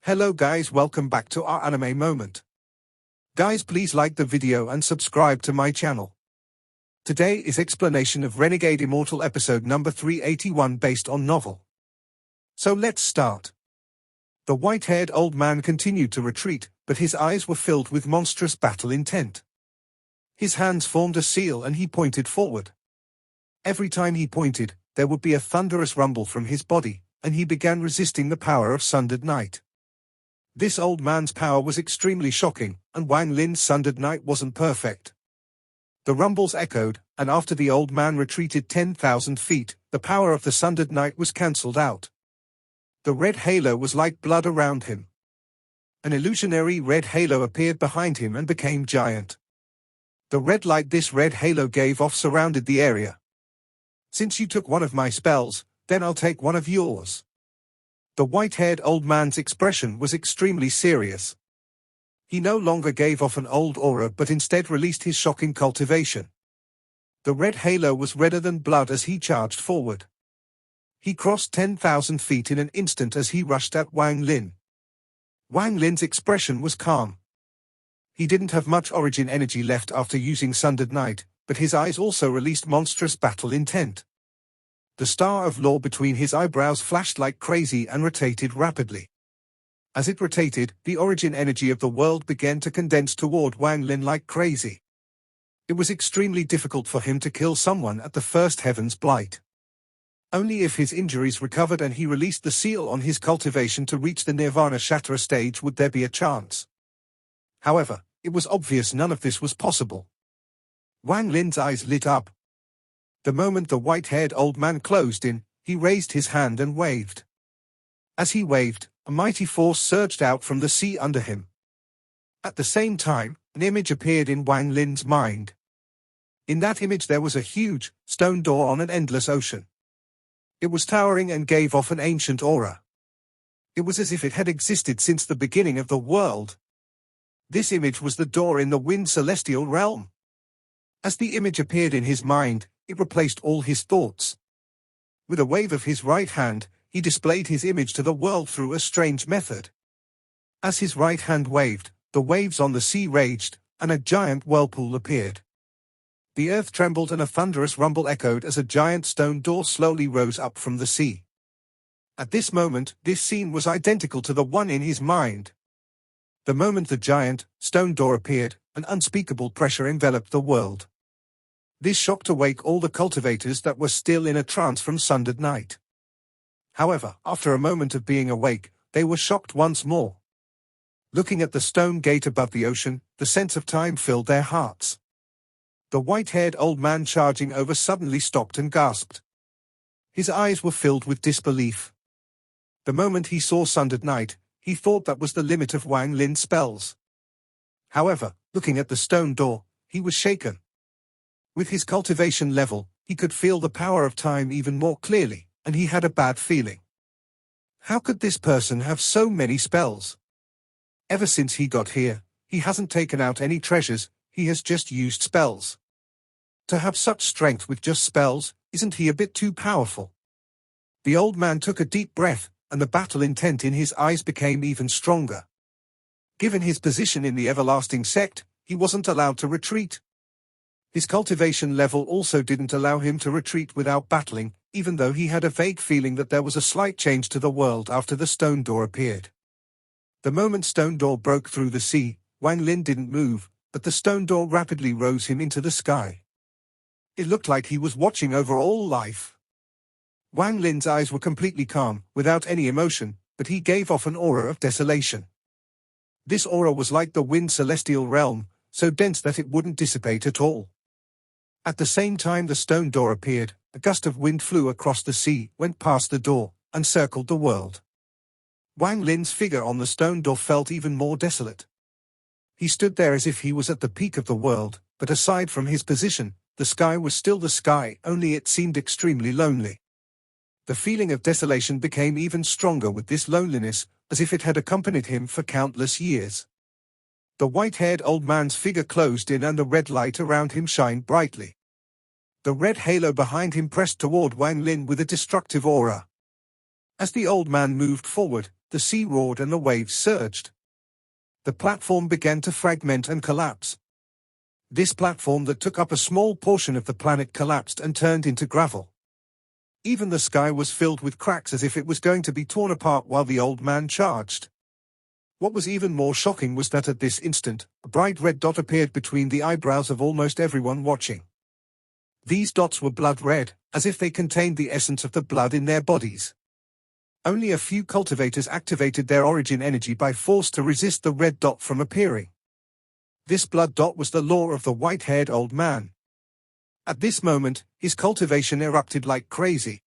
Hello guys, welcome back to our anime moment. Guys, please like the video and subscribe to my channel. Today is explanation of Renegade Immortal episode number 381 based on novel. So let's start. The white-haired old man continued to retreat, but his eyes were filled with monstrous battle intent. His hands formed a seal and he pointed forward. Every time he pointed, there would be a thunderous rumble from his body, and he began resisting the power of Sundered Night. This old man's power was extremely shocking, and Wang Lin's Sundered Night wasn't perfect. The rumbles echoed, and after the old man retreated 10,000 feet, the power of the Sundered Night was cancelled out. The red halo was like blood around him. An illusionary red halo appeared behind him and became giant. The red light this red halo gave off surrounded the area. Since you took one of my spells, then I'll take one of yours. The white-haired old man's expression was extremely serious. He no longer gave off an old aura but instead released his shocking cultivation. The red halo was redder than blood as he charged forward. He crossed 10,000 feet in an instant as he rushed at Wang Lin. Wang Lin's expression was calm. He didn't have much origin energy left after using Sundered Night, but his eyes also released monstrous battle intent. The star of law between his eyebrows flashed like crazy and rotated rapidly. As it rotated, the origin energy of the world began to condense toward Wang Lin like crazy. It was extremely difficult for him to kill someone at the first Heaven's Blight. Only if his injuries recovered and he released the seal on his cultivation to reach the Nirvana Shatra stage would there be a chance. However, it was obvious none of this was possible. Wang Lin's eyes lit up. The moment the white-haired old man closed in, he raised his hand and waved. As he waved, a mighty force surged out from the sea under him. At the same time, an image appeared in Wang Lin's mind. In that image there was a huge, stone door on an endless ocean. It was towering and gave off an ancient aura. It was as if it had existed since the beginning of the world. This image was the door in the wind celestial realm. As the image appeared in his mind, it replaced all his thoughts. With a wave of his right hand, he displayed his image to the world through a strange method. As his right hand waved, the waves on the sea raged, and a giant whirlpool appeared. The earth trembled and a thunderous rumble echoed as a giant stone door slowly rose up from the sea. At this moment, this scene was identical to the one in his mind. The moment the giant, stone door appeared, an unspeakable pressure enveloped the world. This shocked awake all the cultivators that were still in a trance from Sundered Night. However, after a moment of being awake, they were shocked once more. Looking at the stone gate above the ocean, the sense of time filled their hearts. The white-haired old man charging over suddenly stopped and gasped. His eyes were filled with disbelief. The moment he saw Sundered Night, he thought that was the limit of Wang Lin's spells. However, looking at the stone door, he was shaken. With his cultivation level, he could feel the power of time even more clearly, and he had a bad feeling. How could this person have so many spells? Ever since he got here, he hasn't taken out any treasures, he has just used spells. To have such strength with just spells, isn't he a bit too powerful? The old man took a deep breath, and the battle intent in his eyes became even stronger. Given his position in the everlasting sect, he wasn't allowed to retreat. His cultivation level also didn't allow him to retreat without battling, even though he had a vague feeling that there was a slight change to the world after the stone door appeared. The moment stone door broke through the sea, Wang Lin didn't move, but the stone door rapidly rose him into the sky. It looked like he was watching over all life. Wang Lin's eyes were completely calm, without any emotion, but he gave off an aura of desolation. This aura was like the wind celestial realm, so dense that it wouldn't dissipate at all. At the same time the stone door appeared, a gust of wind flew across the sea, went past the door, and circled the world. Wang Lin's figure on the stone door felt even more desolate. He stood there as if he was at the peak of the world, but aside from his position, the sky was still the sky, only it seemed extremely lonely. The feeling of desolation became even stronger with this loneliness, as if it had accompanied him for countless years. The white-haired old man's figure closed in and the red light around him shined brightly. The red halo behind him pressed toward Wang Lin with a destructive aura. As the old man moved forward, the the sea roared and the waves surged. The platform began to fragment and collapse. This platform that took up a small portion of the planet collapsed and turned into gravel. Even the sky was filled with cracks as if it was going to be torn apart while the old man charged. What was even more shocking was that at this instant, a bright red dot appeared between the eyebrows of almost everyone watching. These dots were blood red, as if they contained the essence of the blood in their bodies. Only a few cultivators activated their origin energy by force to resist the red dot from appearing. This blood dot was the law of the white-haired old man. At this moment, his cultivation erupted like crazy.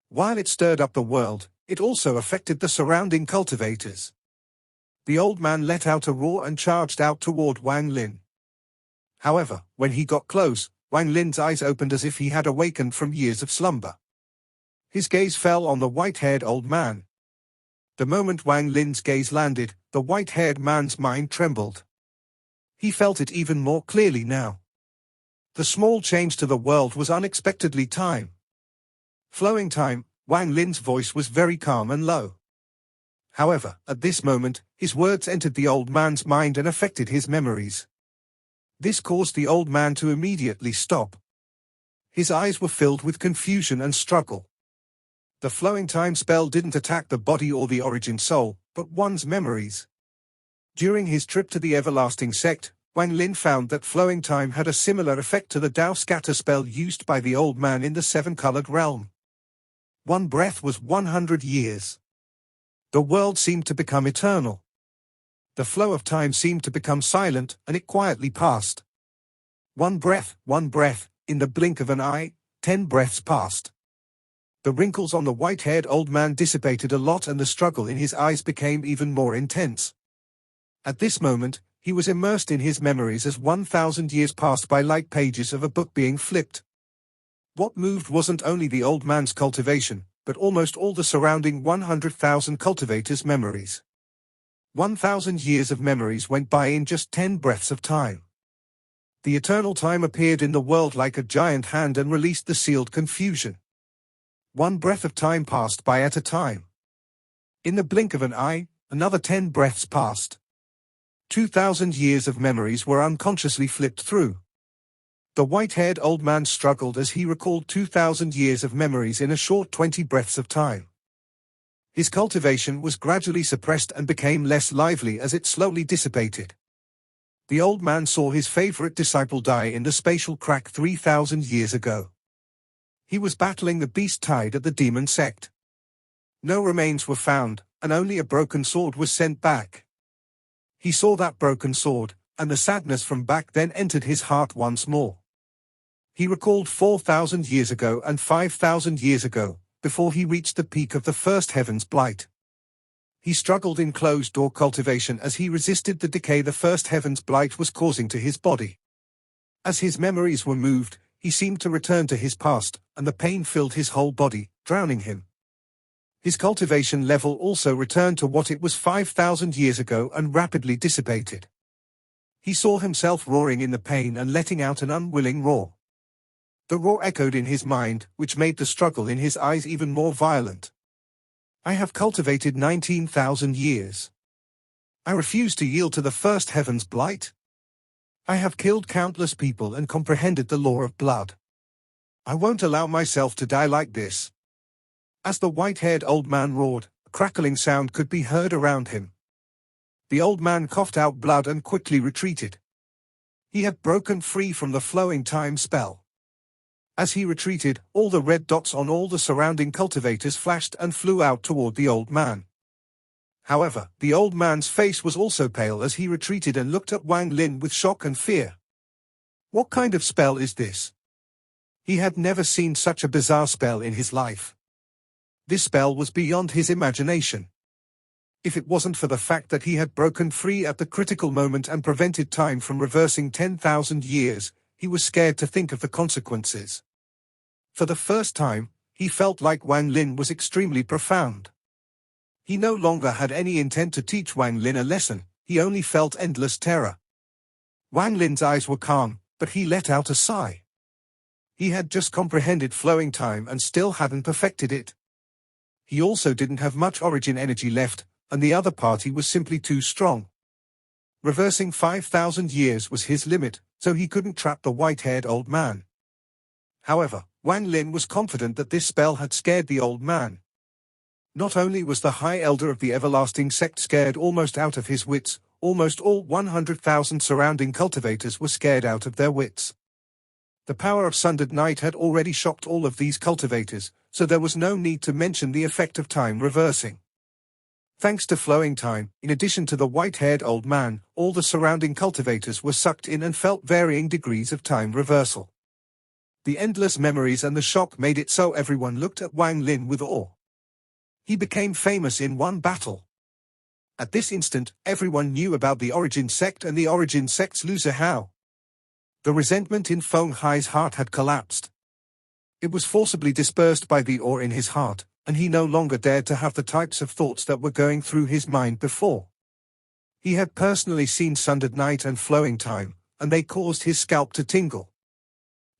While it stirred up the world, it also affected the surrounding cultivators. The old man let out a roar and charged out toward Wang Lin. However, when he got close, Wang Lin's eyes opened as if he had awakened from years of slumber. His gaze fell on the white-haired old man. The moment Wang Lin's gaze landed, the white-haired man's mind trembled. He felt it even more clearly now. The small change to the world was unexpectedly time. Flowing time, Wang Lin's voice was very calm and low. However, at this moment, his words entered the old man's mind and affected his memories. This caused the old man to immediately stop. His eyes were filled with confusion and struggle. The flowing time spell didn't attack the body or the origin soul, but one's memories. During his trip to the everlasting sect, Wang Lin found that flowing time had a similar effect to the Dao scatter spell used by the old man in the seven-colored realm. One breath was 100 years. The world seemed to become eternal. The flow of time seemed to become silent, and it quietly passed. One breath, in the blink of an eye, 10 breaths passed. The wrinkles on the white-haired old man dissipated a lot and the struggle in his eyes became even more intense. At this moment, he was immersed in his memories as 1,000 years passed by like pages of a book being flipped. What moved wasn't only the old man's cultivation, but almost all the surrounding 100,000 cultivators' memories. 1,000 years of memories went by in just 10 breaths of time. The eternal time appeared in the world like a giant hand and released the sealed confusion. One breath of time passed by at a time. In the blink of an eye, another 10 breaths passed. 2,000 years of memories were unconsciously flipped through. The white-haired old man struggled as he recalled 2,000 years of memories in a short 20 breaths of time. His cultivation was gradually suppressed and became less lively as it slowly dissipated. The old man saw his favorite disciple die in the spatial crack 3,000 years ago. He was battling the beast tide at the demon sect. No remains were found, and only a broken sword was sent back. He saw that broken sword, and the sadness from back then entered his heart once more. He recalled 4,000 years ago and 5,000 years ago, before he reached the peak of the first heaven's blight. He struggled in closed-door cultivation as he resisted the decay the first heaven's blight was causing to his body. As his memories were moved, he seemed to return to his past, and the pain filled his whole body, drowning him. His cultivation level also returned to what it was 5,000 years ago and rapidly dissipated. He saw himself roaring in the pain and letting out an unwilling roar. The roar echoed in his mind, which made the struggle in his eyes even more violent. I have cultivated 19,000 years. I refuse to yield to the first heaven's blight. I have killed countless people and comprehended the law of blood. I won't allow myself to die like this. As the white-haired old man roared, a crackling sound could be heard around him. The old man coughed out blood and quickly retreated. He had broken free from the flowing time spell. As he retreated, all the red dots on all the surrounding cultivators flashed and flew out toward the old man. However, the old man's face was also pale as he retreated and looked at Wang Lin with shock and fear. What kind of spell is this? He had never seen such a bizarre spell in his life. This spell was beyond his imagination. If it wasn't for the fact that he had broken free at the critical moment and prevented time from reversing 10,000 years, he was scared to think of the consequences. For the first time, he felt like Wang Lin was extremely profound. He no longer had any intent to teach Wang Lin a lesson, he only felt endless terror. Wang Lin's eyes were calm, but he let out a sigh. He had just comprehended flowing time and still hadn't perfected it. He also didn't have much origin energy left, and the other party was simply too strong. Reversing 5,000 years was his limit, so he couldn't trap the white-haired old man. However, Wang Lin was confident that this spell had scared the old man. Not only was the High Elder of the Everlasting Sect scared almost out of his wits, almost all 100,000 surrounding cultivators were scared out of their wits. The power of Sundered Night had already shocked all of these cultivators, so there was no need to mention the effect of time reversing. Thanks to flowing time, in addition to the white-haired old man, all the surrounding cultivators were sucked in and felt varying degrees of time reversal. The endless memories and the shock made it so everyone looked at Wang Lin with awe. He became famous in one battle. At this instant, everyone knew about the Origin Sect and the Origin Sect's loser Hao. The resentment in Feng Hai's heart had collapsed. It was forcibly dispersed by the awe in his heart, and he no longer dared to have the types of thoughts that were going through his mind before. He had personally seen Sundered Night and Flowing Time, and they caused his scalp to tingle.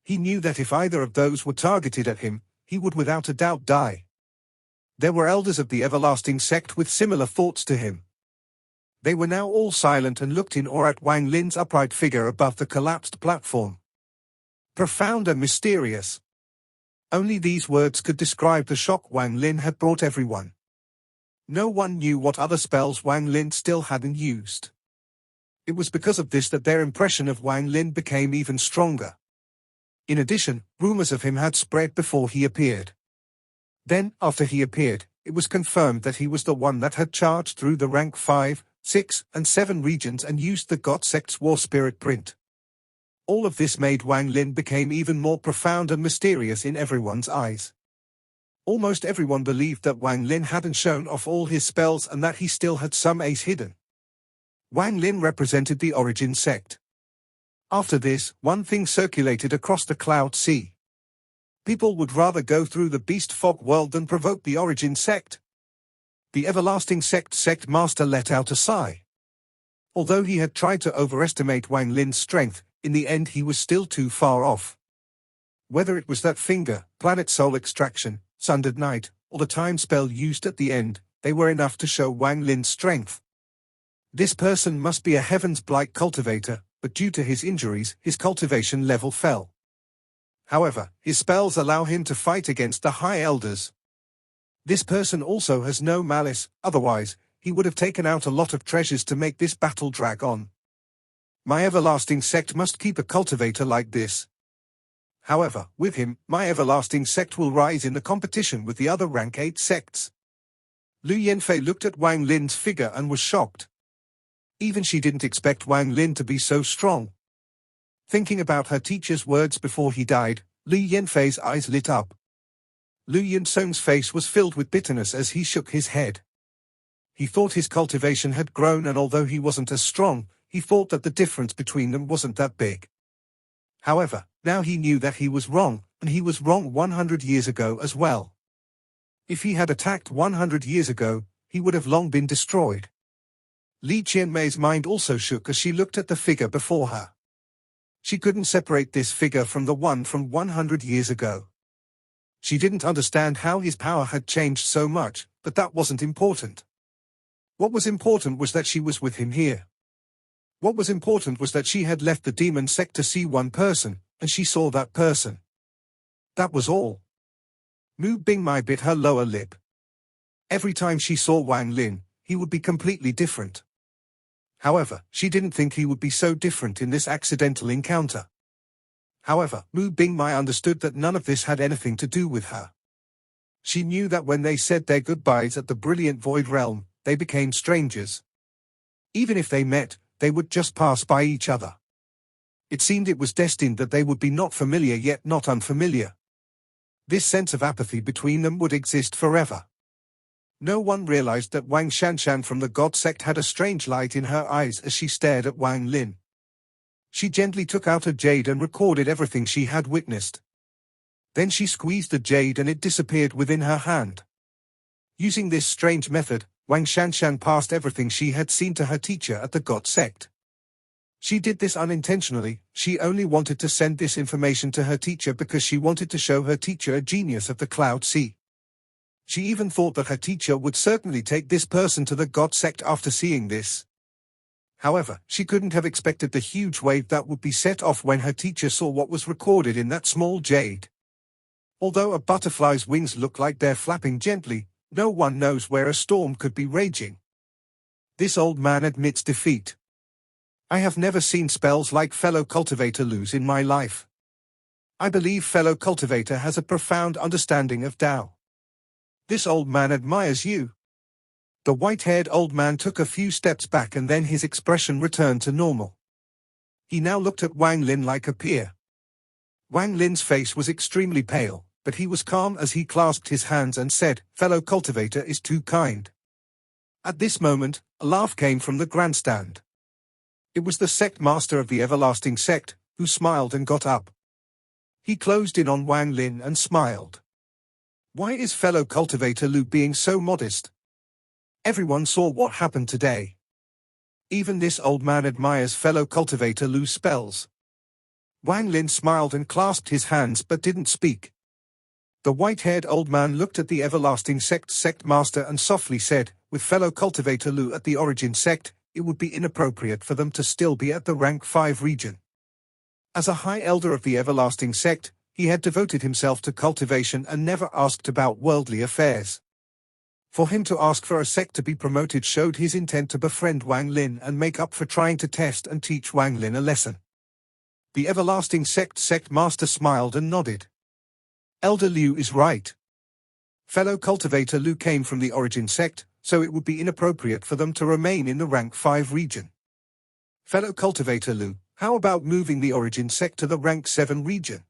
He knew that if either of those were targeted at him, he would without a doubt die. There were elders of the Everlasting Sect with similar thoughts to him. They were now all silent and looked in awe at Wang Lin's upright figure above the collapsed platform. Profound and mysterious. Only these words could describe the shock Wang Lin had brought everyone. No one knew what other spells Wang Lin still hadn't used. It was because of this that their impression of Wang Lin became even stronger. In addition, rumors of him had spread before he appeared. Then, after he appeared, it was confirmed that he was the one that had charged through the rank 5, 6, and 7 regions and used the God Sect's War Spirit print. All of this made Wang Lin become even more profound and mysterious in everyone's eyes. Almost everyone believed that Wang Lin hadn't shown off all his spells and that he still had some ace hidden. Wang Lin represented the Origin Sect. After this, one thing circulated across the Cloud Sea. People would rather go through the Beast Fog world than provoke the Origin Sect. The Everlasting Sect Master let out a sigh. Although he had tried to overestimate Wang Lin's strength, in the end he was still too far off. Whether it was that finger, planet soul extraction, Sundered Night, or the time spell used at the end, they were enough to show Wang Lin's strength. This person must be a Heaven's Blight cultivator, but due to his injuries, his cultivation level fell. However, his spells allow him to fight against the High Elders. This person also has no malice, otherwise, he would have taken out a lot of treasures to make this battle drag on. My Everlasting Sect must keep a cultivator like this. However, with him, my Everlasting Sect will rise in the competition with the other rank 8 sects. Lu Yanfei looked at Wang Lin's figure and was shocked. Even she didn't expect Wang Lin to be so strong. Thinking about her teacher's words before he died, Lu Yanfei's eyes lit up. Lu Yansong's face was filled with bitterness as he shook his head. He thought his cultivation had grown, and although he wasn't as strong, he thought that the difference between them wasn't that big. However, now he knew that he was wrong, and he was wrong 100 years ago as well. If he had attacked 100 years ago, he would have long been destroyed. Li Qianmei's mind also shook as she looked at the figure before her. She couldn't separate this figure from the one from 100 years ago. She didn't understand how his power had changed so much, but that wasn't important. What was important was that she was with him here. What was important was that she had left the demon sect to see one person, and she saw that person. That was all. Mu Bingmai bit her lower lip. Every time she saw Wang Lin, he would be completely different. However, she didn't think he would be so different in this accidental encounter. However, Mu Bingmai understood that none of this had anything to do with her. She knew that when they said their goodbyes at the Brilliant Void Realm, they became strangers. Even if they met, they would just pass by each other. It seemed it was destined that they would be not familiar yet not unfamiliar. This sense of apathy between them would exist forever. No one realized that Wang Shanshan from the God Sect had a strange light in her eyes as she stared at Wang Lin. She gently took out a jade and recorded everything she had witnessed. Then she squeezed the jade and it disappeared within her hand. Using this strange method, Wang Shanshan passed everything she had seen to her teacher at the God Sect. She did this unintentionally. She only wanted to send this information to her teacher because she wanted to show her teacher a genius of the Cloud Sea. She even thought that her teacher would certainly take this person to the God sect after seeing this. However, she couldn't have expected the huge wave that would be set off when her teacher saw what was recorded in that small jade. Although a butterfly's wings look like they're flapping gently, no one knows where a storm could be raging. This old man admits defeat. I have never seen spells like fellow cultivator lose in my life. I believe fellow cultivator has a profound understanding of Tao. This old man admires you. The white-haired old man took a few steps back and then his expression returned to normal. He now looked at Wang Lin like a peer. Wang Lin's face was extremely pale, but he was calm as he clasped his hands and said, "Fellow cultivator is too kind." At this moment, a laugh came from the grandstand. It was the sect master of the everlasting sect, who smiled and got up. He closed in on Wang Lin and smiled. Why is fellow cultivator Lu being so modest? Everyone saw what happened today. Even this old man admires fellow cultivator Lu's spells. Wang Lin smiled and clasped his hands but didn't speak. The white-haired old man looked at the everlasting sect master and softly said, "With fellow cultivator Lu at the origin sect, it would be inappropriate for them to still be at the rank 5 region." As a high elder of the everlasting sect, he had devoted himself to cultivation and never asked about worldly affairs. For him to ask for a sect to be promoted showed his intent to befriend Wang Lin and make up for trying to test and teach Wang Lin a lesson. The everlasting sect master smiled and nodded. Elder Liu is right. Fellow cultivator Lu came from the origin sect, so it would be inappropriate for them to remain in the rank 5 region. Fellow cultivator Lu, how about moving the origin sect to the rank 7 region?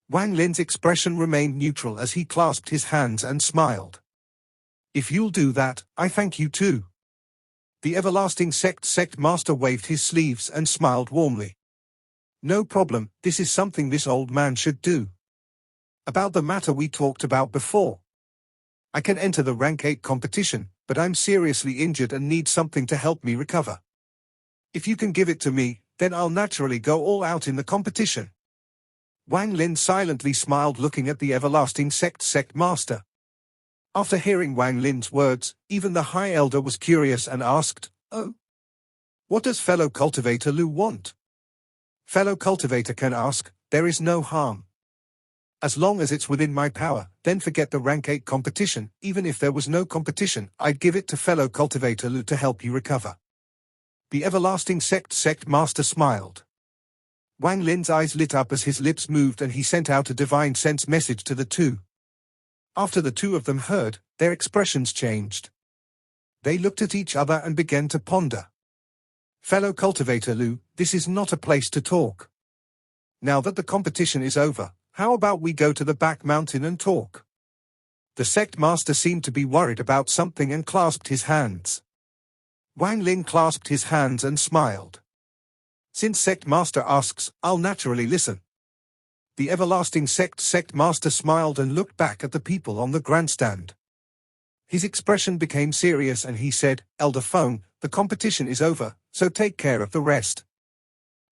Wang Lin's expression remained neutral as he clasped his hands and smiled. If you'll do that, I thank you too. The everlasting sect master waved his sleeves and smiled warmly. No problem, this is something this old man should do. About the matter we talked about before. I can enter the rank 8 competition, but I'm seriously injured and need something to help me recover. If you can give it to me, then I'll naturally go all out in the competition. Wang Lin silently smiled looking at the everlasting sect master. After hearing Wang Lin's words, even the high elder was curious and asked, "Oh? What does fellow cultivator Lu want?" Fellow cultivator can ask, there is no harm. As long as it's within my power, then forget the rank 8 competition. Even if there was no competition, I'd give it to fellow cultivator Lu to help you recover. The everlasting sect master smiled. Wang Lin's eyes lit up as his lips moved and he sent out a divine sense message to the two. After the two of them heard, their expressions changed. They looked at each other and began to ponder. Fellow cultivator Lu, this is not a place to talk. Now that the competition is over, how about we go to the back mountain and talk? The sect master seemed to be worried about something and clasped his hands. Wang Lin clasped his hands and smiled. Since sect master asks, I'll naturally listen. The everlasting sect master smiled and looked back at the people on the grandstand. His expression became serious and he said, "Elder Feng, the competition is over, so take care of the rest.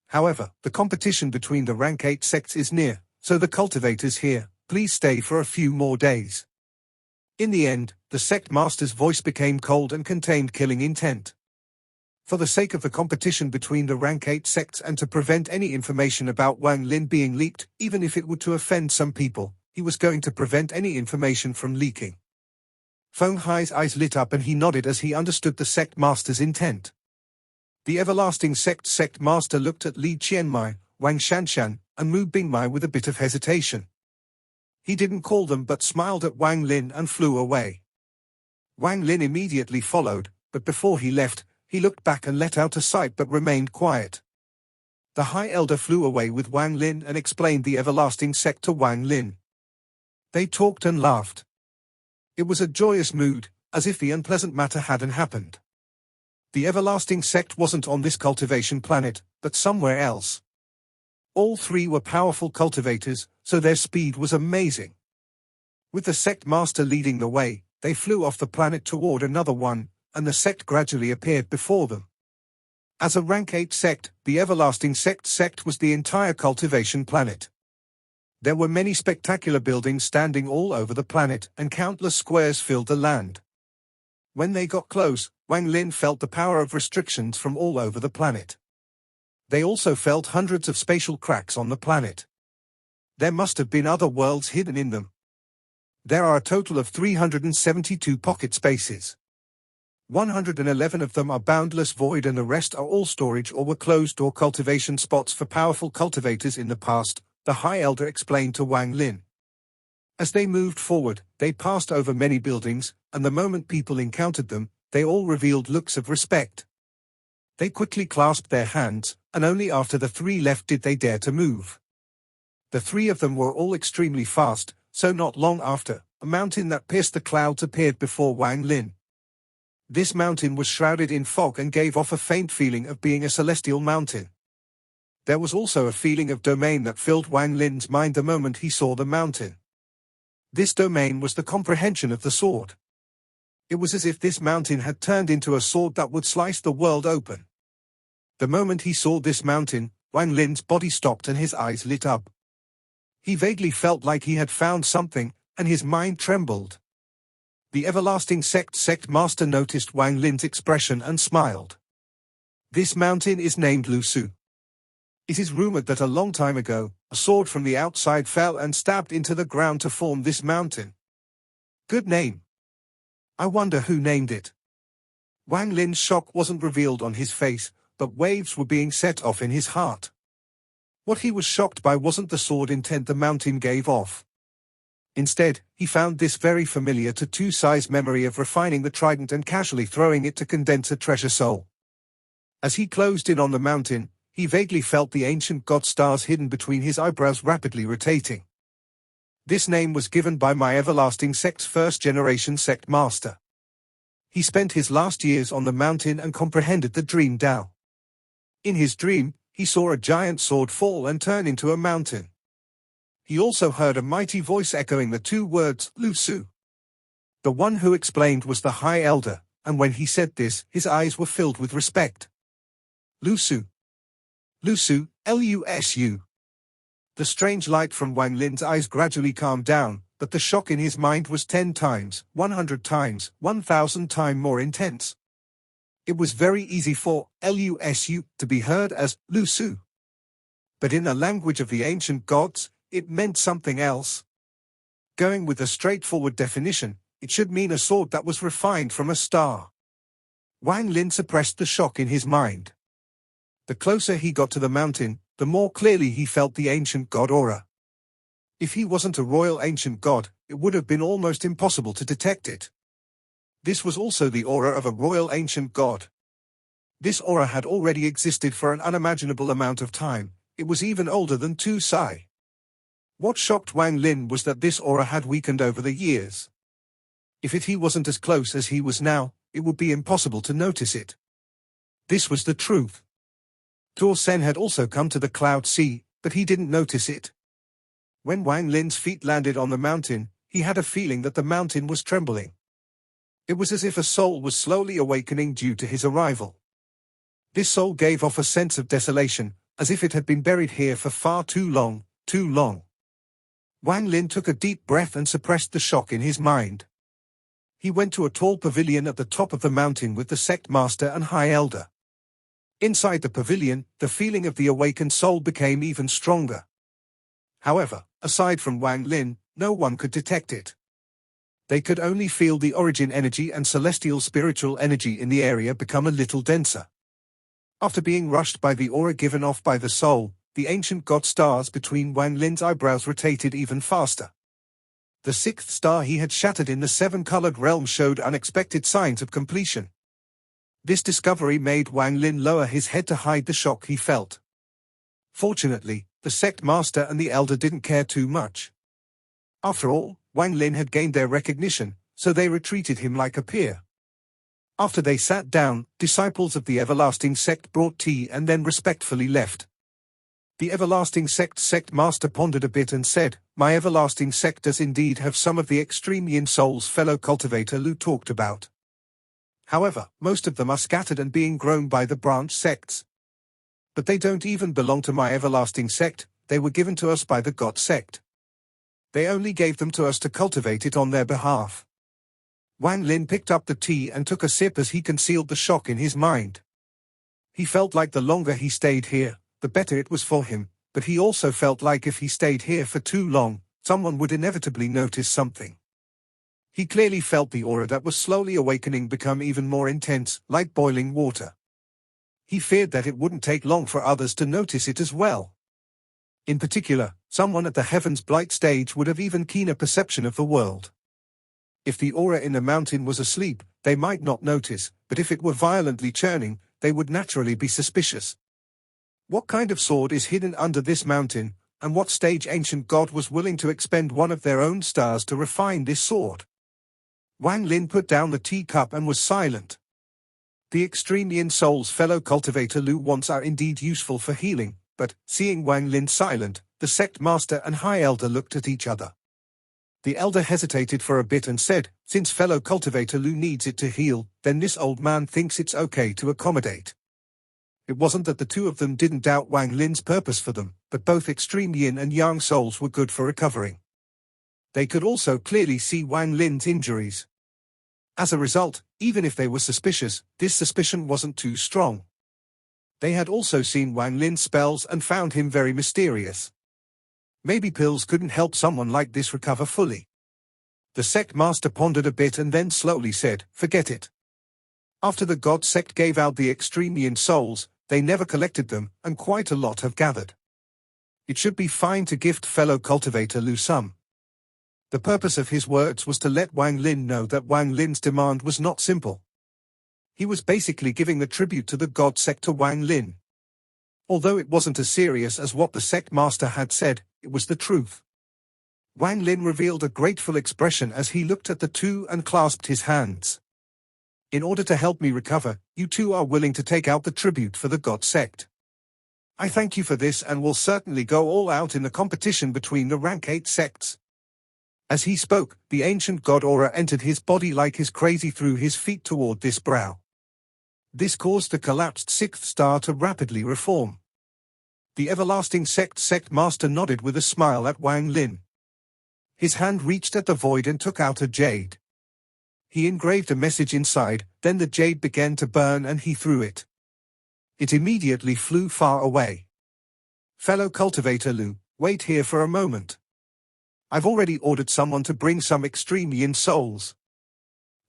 However, the competition between the rank 8 sects is near, so the cultivators here, please stay for a few more days." In the end, the sect master's voice became cold and contained killing intent. For the sake of the competition between the rank 8 sects and to prevent any information about Wang Lin being leaked, even if it were to offend some people, he was going to prevent any information from leaking. Feng Hai's eyes lit up and he nodded as he understood the sect master's intent. The everlasting sect master looked at Li Qianmai, Wang Shanshan, and Mu Bingmai with a bit of hesitation. He didn't call them but smiled at Wang Lin and flew away. Wang Lin immediately followed, but before he left, he looked back and let out a sigh but remained quiet. The high elder flew away with Wang Lin and explained the everlasting sect to Wang Lin. They talked and laughed. It was a joyous mood, as if the unpleasant matter hadn't happened. The everlasting sect wasn't on this cultivation planet, but somewhere else. All three were powerful cultivators, so their speed was amazing. With the sect master leading the way, they flew off the planet toward another one, and the sect gradually appeared before them. As a rank 8 sect, the everlasting sect was the entire cultivation planet. There were many spectacular buildings standing all over the planet, and countless squares filled the land. When they got close, Wang Lin felt the power of restrictions from all over the planet. They also felt hundreds of spatial cracks on the planet. There must have been other worlds hidden in them. There are a total of 372 pocket spaces. 111 of them are boundless void, and the rest are all storage or were closed-door cultivation spots for powerful cultivators in the past, the High Elder explained to Wang Lin. As they moved forward, they passed over many buildings, and the moment people encountered them, they all revealed looks of respect. They quickly clasped their hands, and only after the three left did they dare to move. The three of them were all extremely fast, so not long after, a mountain that pierced the clouds appeared before Wang Lin. This mountain was shrouded in fog and gave off a faint feeling of being a celestial mountain. There was also a feeling of domain that filled Wang Lin's mind the moment he saw the mountain. This domain was the comprehension of the sword. It was as if this mountain had turned into a sword that would slice the world open. The moment he saw this mountain, Wang Lin's body stopped and his eyes lit up. He vaguely felt like he had found something, and his mind trembled. The everlasting sect master noticed Wang Lin's expression and smiled. This mountain is named Lusu. It is rumored that a long time ago, a sword from the outside fell and stabbed into the ground to form this mountain. Good name. I wonder who named it. Wang Lin's shock wasn't revealed on his face, but waves were being set off in his heart. What he was shocked by wasn't the sword intent the mountain gave off. Instead, he found this very familiar to Two-Sai's memory of refining the trident and casually throwing it to condense a treasure soul. As he closed in on the mountain, he vaguely felt the ancient god stars hidden between his eyebrows rapidly rotating. This name was given by my everlasting sect's first-generation sect master. He spent his last years on the mountain and comprehended the dream Tao. In his dream, he saw a giant sword fall and turn into a mountain. He also heard a mighty voice echoing the two words, Lusu. The one who explained was the High Elder, and when he said this, his eyes were filled with respect. Lusu. Lusu, Lusu. The strange light from Wang Lin's eyes gradually calmed down, but the shock in his mind was 10 times, 100 times, 1,000 times more intense. It was very easy for Lusu to be heard as Lusu. But in the language of the ancient gods, it meant something else. Going with a straightforward definition, it should mean a sword that was refined from a star. Wang Lin suppressed the shock in his mind. The closer he got to the mountain, the more clearly he felt the ancient god aura. If he wasn't a royal ancient god, it would have been almost impossible to detect it. This was also the aura of a royal ancient god. This aura had already existed for an unimaginable amount of time. It was even older than Two-Sai. What shocked Wang Lin was that this aura had weakened over the years. If he wasn't as close as he was now, it would be impossible to notice it. This was the truth. Tuo Sen had also come to the Cloud Sea, but he didn't notice it. When Wang Lin's feet landed on the mountain, he had a feeling that the mountain was trembling. It was as if a soul was slowly awakening due to his arrival. This soul gave off a sense of desolation, as if it had been buried here for far too long, too long. Wang Lin took a deep breath and suppressed the shock in his mind. He went to a tall pavilion at the top of the mountain with the sect master and High Elder. Inside the pavilion, the feeling of the awakened soul became even stronger. However, aside from Wang Lin, no one could detect it. They could only feel the origin energy and celestial spiritual energy in the area become a little denser. After being rushed by the aura given off by the soul, the ancient god stars between Wang Lin's eyebrows rotated even faster. The sixth star he had shattered in the seven-colored realm showed unexpected signs of completion. This discovery made Wang Lin lower his head to hide the shock he felt. Fortunately, the sect master and the elder didn't care too much. After all, Wang Lin had gained their recognition, so they retreated him like a peer. After they sat down, disciples of the everlasting sect brought tea and then respectfully left. The everlasting sect master pondered a bit and said, "My everlasting sect does indeed have some of the extreme yin souls fellow cultivator Lu talked about. However, most of them are scattered and being grown by the branch sects. But they don't even belong to my everlasting sect, they were given to us by the god sect. They only gave them to us to cultivate it on their behalf. Wang Lin picked up the tea and took a sip as he concealed the shock in his mind. He felt like the longer he stayed here, the better it was for him, but he also felt like if he stayed here for too long, someone would inevitably notice something. He clearly felt the aura that was slowly awakening become even more intense, like boiling water. He feared that it wouldn't take long for others to notice it as well. In particular, someone at the Heaven's Blight stage would have even keener perception of the world. If the aura in the mountain was asleep, they might not notice, but if it were violently churning, they would naturally be suspicious. What kind of sword is hidden under this mountain, and what stage ancient god was willing to expend one of their own stars to refine this sword? Wang Lin put down the teacup and was silent. The extreme yin soul's fellow cultivator Lu wants are indeed useful for healing, but, seeing Wang Lin silent, the sect master and high elder looked at each other. The elder hesitated for a bit and said, since fellow cultivator Lu needs it to heal, then this old man thinks it's okay to accommodate. It wasn't that the two of them didn't doubt Wang Lin's purpose for them, but both extreme yin and yang souls were good for recovering. They could also clearly see Wang Lin's injuries. As a result, even if they were suspicious, this suspicion wasn't too strong. They had also seen Wang Lin's spells and found him very mysterious. Maybe pills couldn't help someone like this recover fully. The sect master pondered a bit and then slowly said, forget it. After the god sect gave out the extreme yin souls, they never collected them, and quite a lot have gathered. It should be fine to gift fellow cultivator Lu some. The purpose of his words was to let Wang Lin know that Wang Lin's demand was not simple. He was basically giving the tribute to the god sect to Wang Lin. Although it wasn't as serious as what the sect master had said, it was the truth. Wang Lin revealed a grateful expression as he looked at the two and clasped his hands. In order to help me recover, you two are willing to take out the tribute for the god sect. I thank you for this and will certainly go all out in the competition between the rank 8 sects. As he spoke, the ancient god aura entered his body like his crazy through his feet toward this brow. This caused the collapsed 6th star to rapidly reform. The everlasting sect master nodded with a smile at Wang Lin. His hand reached at the void and took out a jade. He engraved a message inside, then the jade began to burn and he threw it. It immediately flew far away. Fellow cultivator Lu, wait here for a moment. I've already ordered someone to bring some extreme yin souls.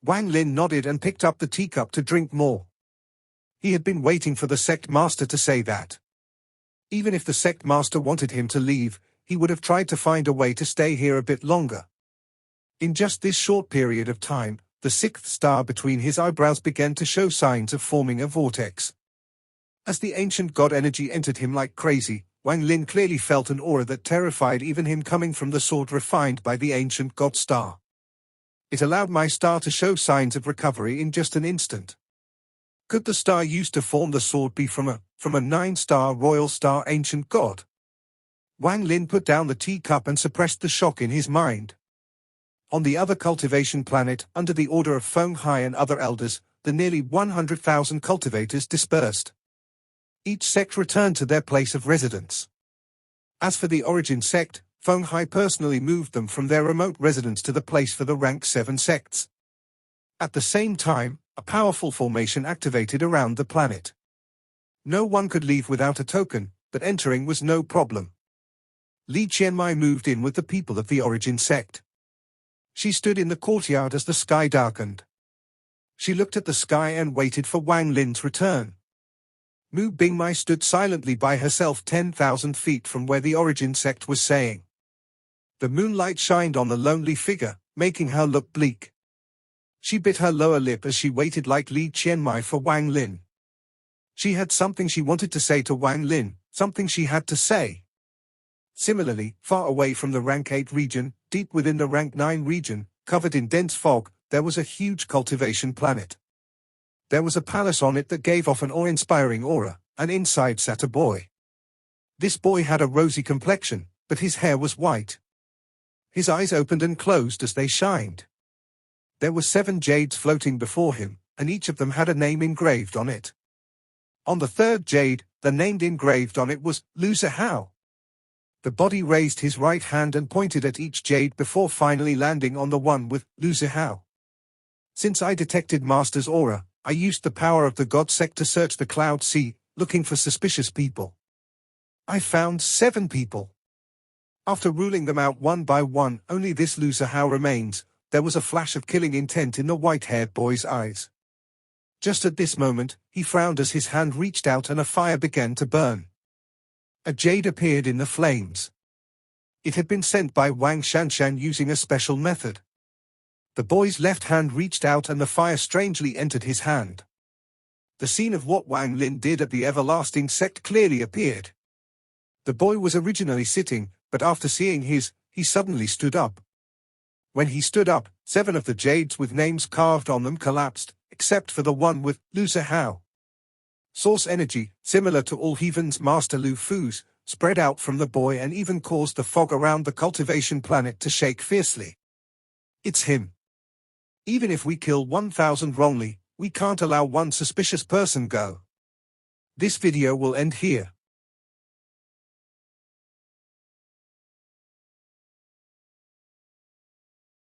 Wang Lin nodded and picked up the teacup to drink more. He had been waiting for the sect master to say that. Even if the sect master wanted him to leave, he would have tried to find a way to stay here a bit longer. In just this short period of time, the 6th star between his eyebrows began to show signs of forming a vortex. As the ancient god energy entered him like crazy, Wang Lin clearly felt an aura that terrified even him coming from the sword refined by the ancient god star. It allowed my star to show signs of recovery in just an instant. Could the star used to form the sword be from a 9-star royal star ancient god? Wang Lin put down the teacup and suppressed the shock in his mind. On the other cultivation planet, under the order of Feng Hai and other elders, the nearly 100,000 cultivators dispersed. Each sect returned to their place of residence. As for the origin sect, Feng Hai personally moved them from their remote residence to the place for the rank 7 sects. At the same time, a powerful formation activated around the planet. No one could leave without a token, but entering was no problem. Li Qianmai moved in with the people of the origin sect. She stood in the courtyard as the sky darkened. She looked at the sky and waited for Wang Lin's return. Mu Bingmai stood silently by herself 10,000 feet from where the origin sect was saying. The moonlight shined on the lonely figure, making her look bleak. She bit her lower lip as she waited like Li Qianmai for Wang Lin. She had something she wanted to say to Wang Lin, something she had to say. Similarly, far away from the rank 8 region, deep within the rank 9 region, covered in dense fog, there was a huge cultivation planet. There was a palace on it that gave off an awe-inspiring aura, and inside sat a boy. This boy had a rosy complexion, but his hair was white. His eyes opened and closed as they shined. There were 7 jades floating before him, and each of them had a name engraved on it. On the 3rd jade, the name engraved on it was Lu Zihao. The body raised his right hand and pointed at each jade before finally landing on the one with Lu Zihao. Since I detected Master's aura, I used the power of the God Sect to search the Cloud Sea, looking for suspicious people. I found 7 people. After ruling them out one by one, only this Lu Zihao remains. There was a flash of killing intent in the white-haired boy's eyes. Just at this moment, he frowned as his hand reached out and a fire began to burn. A jade appeared in the flames. It had been sent by Wang Shanshan using a special method. The boy's left hand reached out and the fire strangely entered his hand. The scene of what Wang Lin did at the Everlasting Sect clearly appeared. The boy was originally sitting, but after seeing he suddenly stood up. When he stood up, 7 of the jades with names carved on them collapsed, except for the one with Lu Zihao. Source energy, similar to all heathens Master Lu Fu's, spread out from the boy and even caused the fog around the cultivation planet to shake fiercely. It's him. Even if we kill 1,000 wrongly, we can't allow one suspicious person go. This video will end here.